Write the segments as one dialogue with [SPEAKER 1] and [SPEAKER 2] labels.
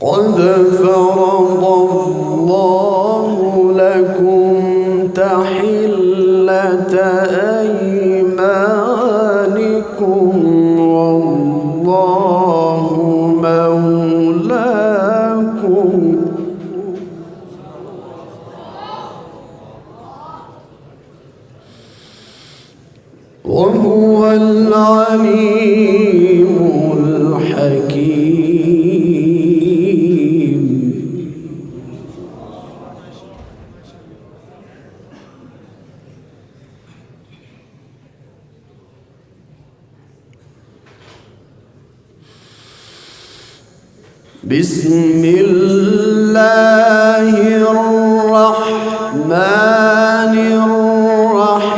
[SPEAKER 1] قد فرض الله لكم تحلة أيمانكم والله مولاكم وهو العليم الحكيم. بسم الله الرحمن الرحيم.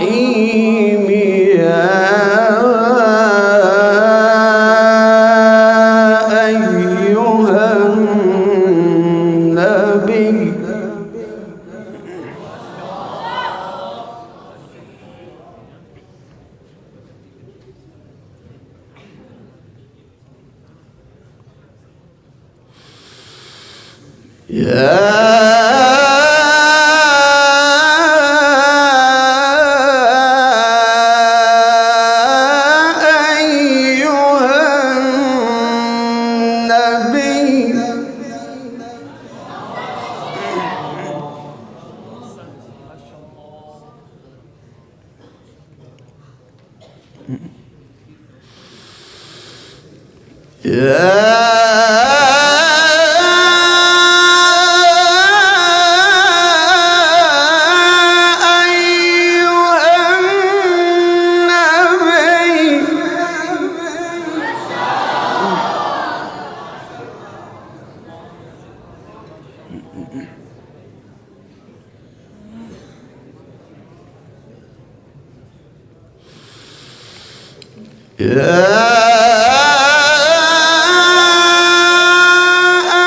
[SPEAKER 1] يا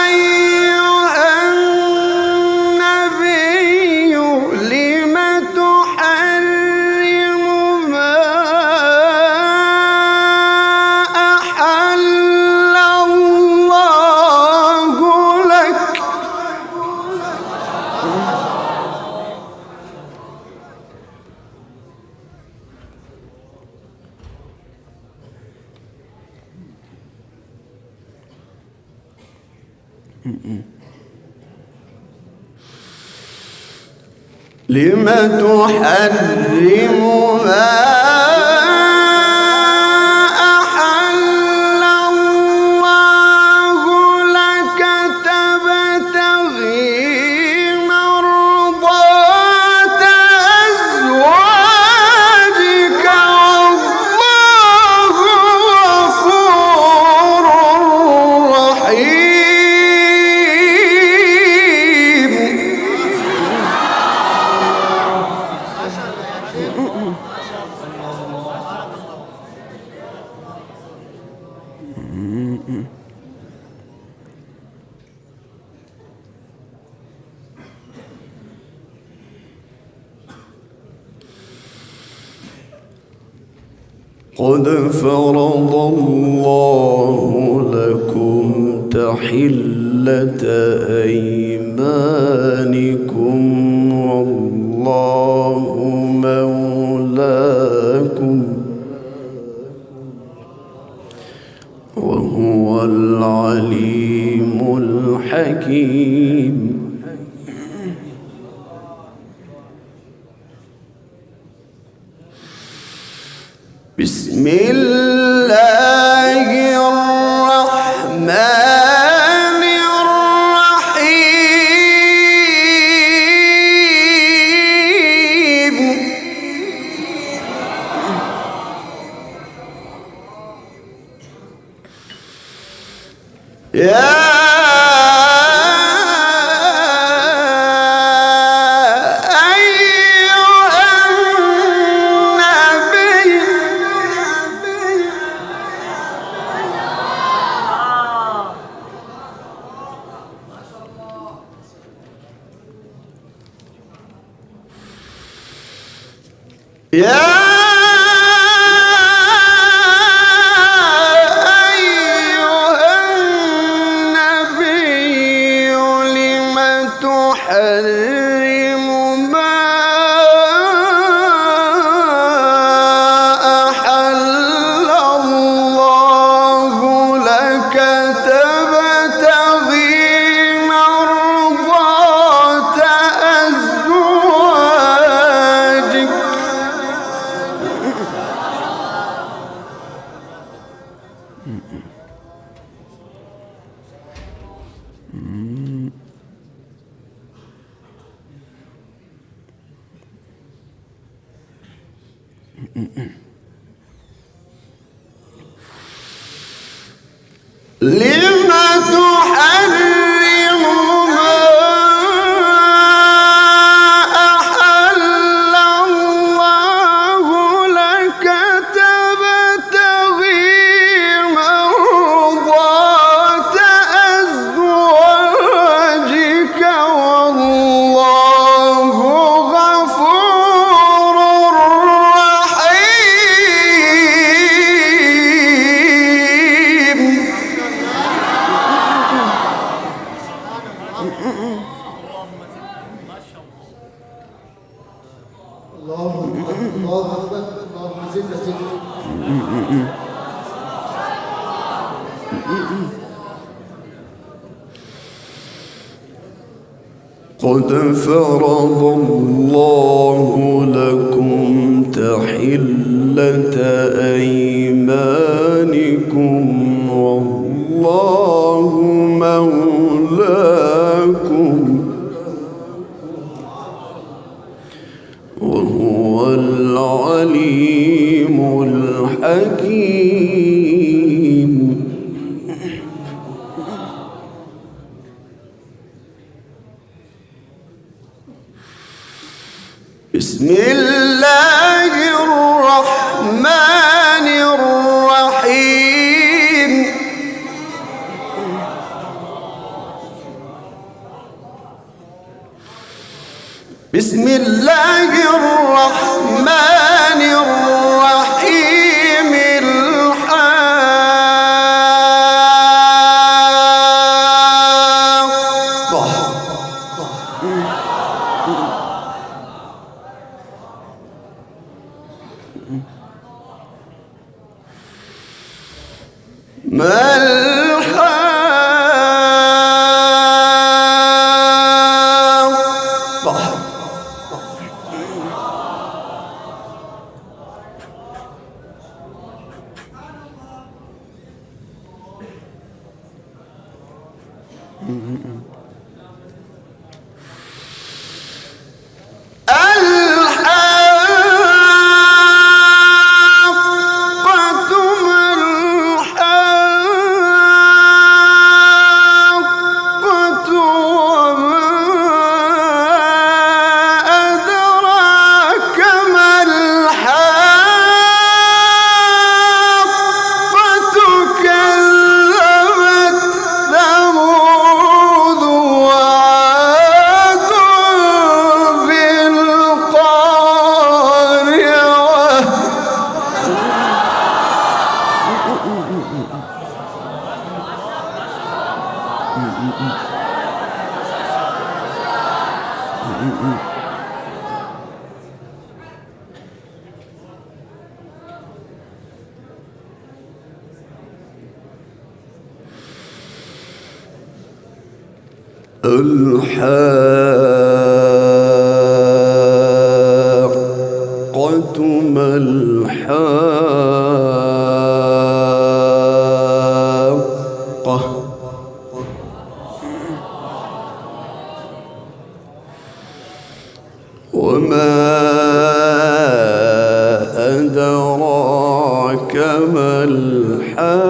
[SPEAKER 1] أيها النبي لم تحرم ما أحل الله لك تبتغي مرضات أزواجك والله غفور رحيم. قد فرض الله لكم تحلة أيمانكم والله مولاكم وهو العليم الحكيم. بسم الله الرحمن الرحيم. يا أيها النبي تحرم ما أحل الله لك تبتغي مرضات أزواجك. لما تحرم ما أحل الله لك تبتغي مرضات أزواجك والله غفور رحيم.
[SPEAKER 2] الله أكبر الله أكبر اللهم زد زد.
[SPEAKER 1] قد فرض الله لكم تحلة أيمانكم والله مولاكم وهو العليم الحكيم. بسم الله الرحمن الرحيم. بسم الله الرحمن الرحيم. الحاقة. ما الحاقة. الحاقة ما الحاقة. وما أدراك ما الحاقة.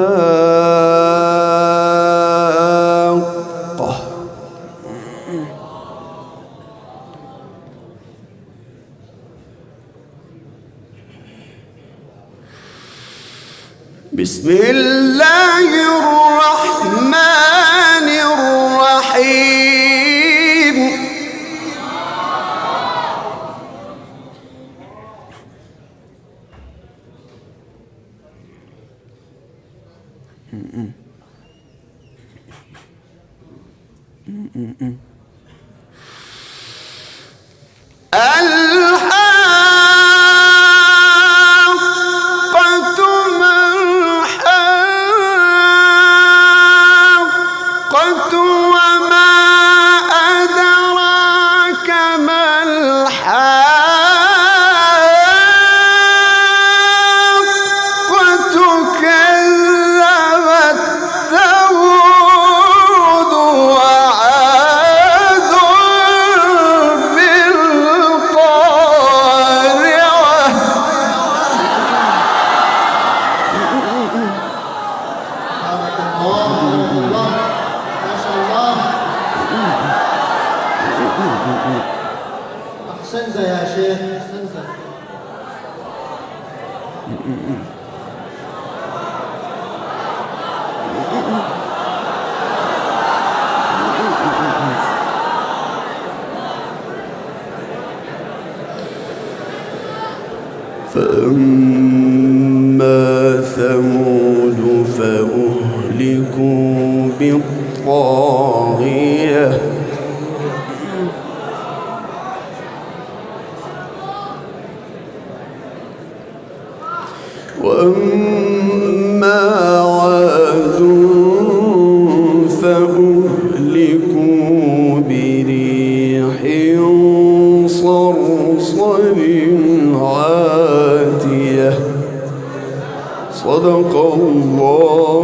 [SPEAKER 1] بسم الله الرحمن الرحيم.
[SPEAKER 2] أحسنت يا شيخ أحسنت.
[SPEAKER 1] فأما ثمود فأهلكوا بالطاغية وأما عاد فأهلكوا بريح صرصر عاتية. صدق الله